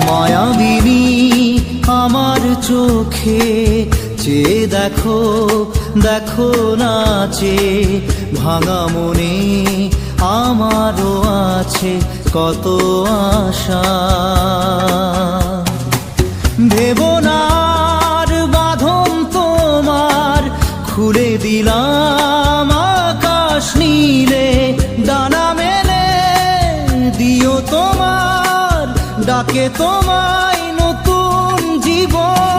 মায়াবিনী আমার চোখে চেয়ে দেখো, দেখো নাচে ভাঙা মনে আমারও আছে কত আশা। ভেবনার বাঁধন তোমার খুলে দিলাম আকাশ নীলে, ডানা মেলে দিও তোমার ডাকে তোমায় নতুন জীবন।